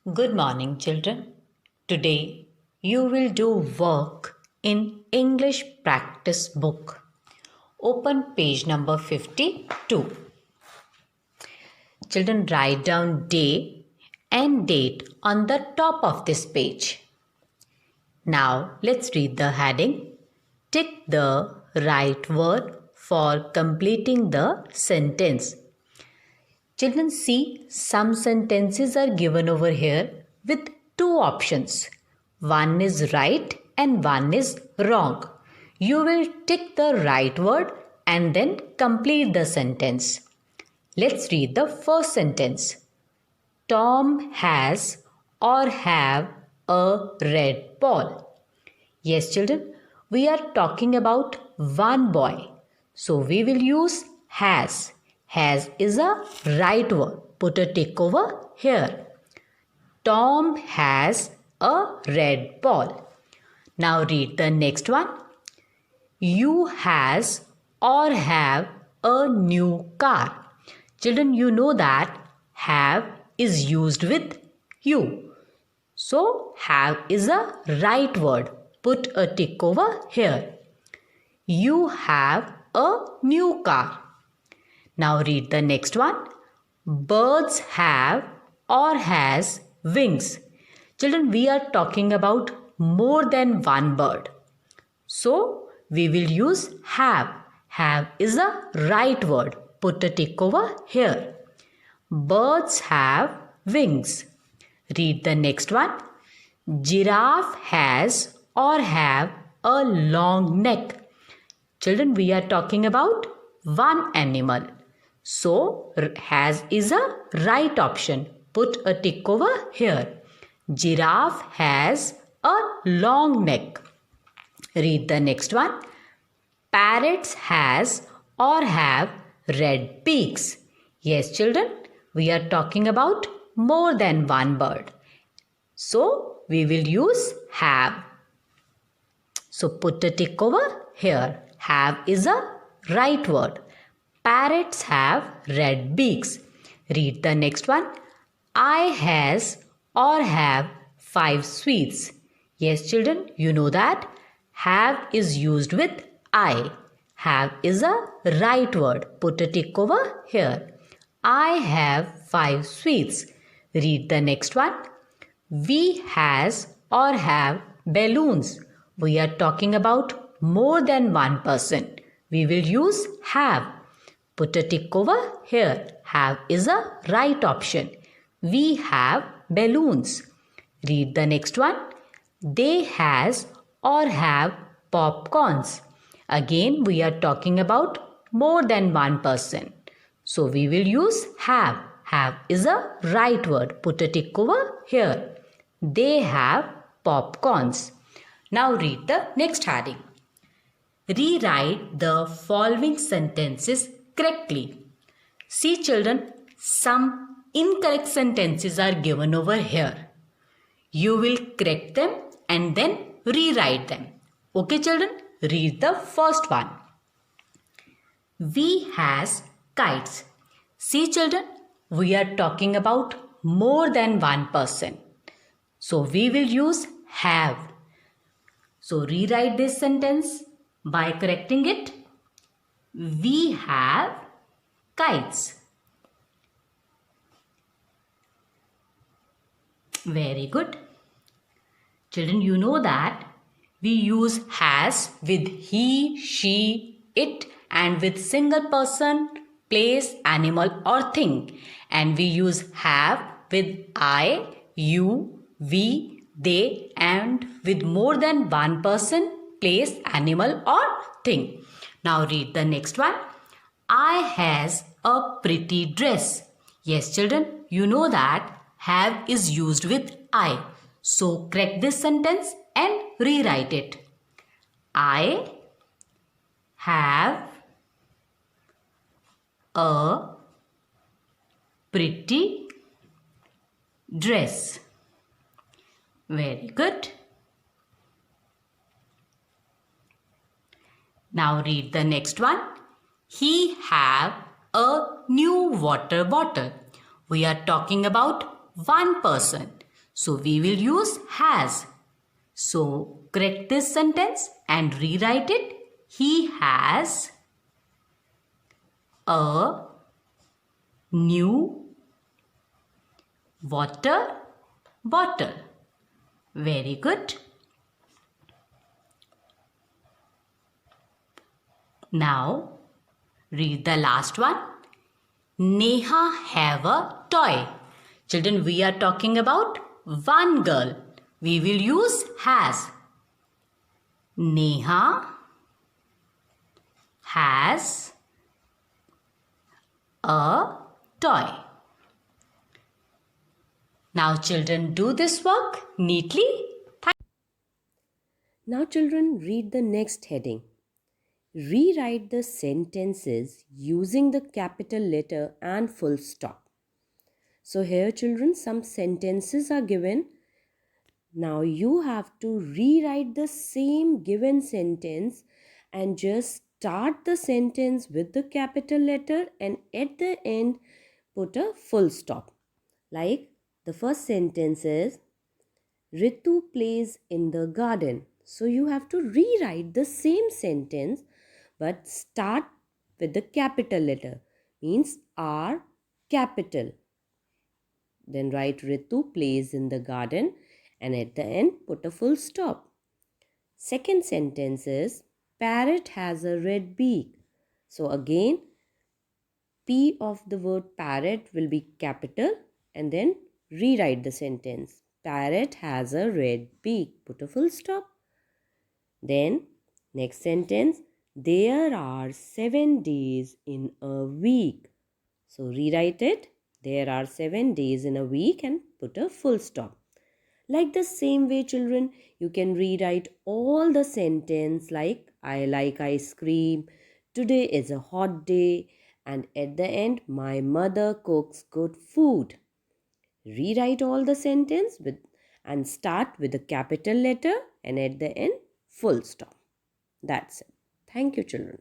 Good morning, children. Today you will do work in English practice book. Open page number 52. Children, write down day and date on the top of this page. Now let's read the heading. Tick the right word for completing the sentence. Children, see, some sentences are given over here with two options. One is right and one is wrong. You will tick the right word and then complete the sentence. Let's read the first sentence. Tom has or have a red ball. Yes, children, we are talking about one boy. So we will use has. Has is a right word. Put a tick over here. Tom has a red ball. Now read the next one. You has or have a new car. Children, you know that have is used with you. So have is a right word. Put a tick over here. You have a new car. Now read the next one. Birds have or has wings. Children, we are talking about more than one bird. So we will use have. Have is a right word. Put a tick over here. Birds have wings. Read the next one. Giraffe has or have a long neck. Children, we are talking about one animal. So, has is a right option. Put a tick over here. Giraffe has a long neck. Read the next one. Parrots has or have red beaks. Yes, children, we are talking about more than one bird. So, we will use have. So, put a tick over here. Have is a right word. Parrots have red beaks. Read the next one. I has or have 5 sweets. Yes, children, you know that have is used with I. Have is a right word. Put a tick over here. I have 5 sweets. Read the next one. We has or have balloons. We are talking about more than one person. We will use have. Put a tick over here. Have is a right option. We have balloons. Read the next one. They has or have popcorns. Again, we are talking about more than one person. So we will use have. Have is a right word. Put a tick over here. They have popcorns. Now read the next heading. Rewrite the following sentences correctly. See, children, some incorrect sentences are given over here. You will correct them and then rewrite them. Okay, children? Read the first one. We has kites. See, children, we are talking about more than one person. So we will use have. So rewrite this sentence by correcting it. We have kites. Very good. Children, you know that we use has with he, she, it and with single person, place, animal or thing. And we use have with I, you, we, they and with more than one person, place, animal or thing. Now read the next one. I has a pretty dress. Yes, children, you know that have is used with I. So correct this sentence and rewrite it. I have a pretty dress. Very good. Now read the next one. He have a new water bottle. We are talking about one person. So we will use has. So correct this sentence and rewrite it. He has a new water bottle. Very good. Now read the last one. Neha have a toy. Children, we are talking about one girl. We will use has. Neha has a toy. Now children, do this work neatly. Now children, read the next heading. Rewrite the sentences using the capital letter and full stop. So here children, some sentences are given. Now you have to rewrite the same given sentence and just start the sentence with the capital letter and at the end put a full stop. Like the first sentence is Ritu plays in the garden. So you have to rewrite the same sentence but start with the capital letter. Means R capital. Then write Ritu plays in the garden and at the end put a full stop. Second sentence is Parrot has a red beak. So again P of the word parrot will be capital and then rewrite the sentence. Parrot has a red beak. Put a full stop. Then next sentence, there are 7 days in a week. So rewrite it. There are 7 days in a week and put a full stop. Like the same way children, you can rewrite all the sentence like I like ice cream, today is a hot day, and at the end my mother cooks good food. Rewrite all the sentence with and start with a capital letter and at the end full stop. That's it. Thank you children.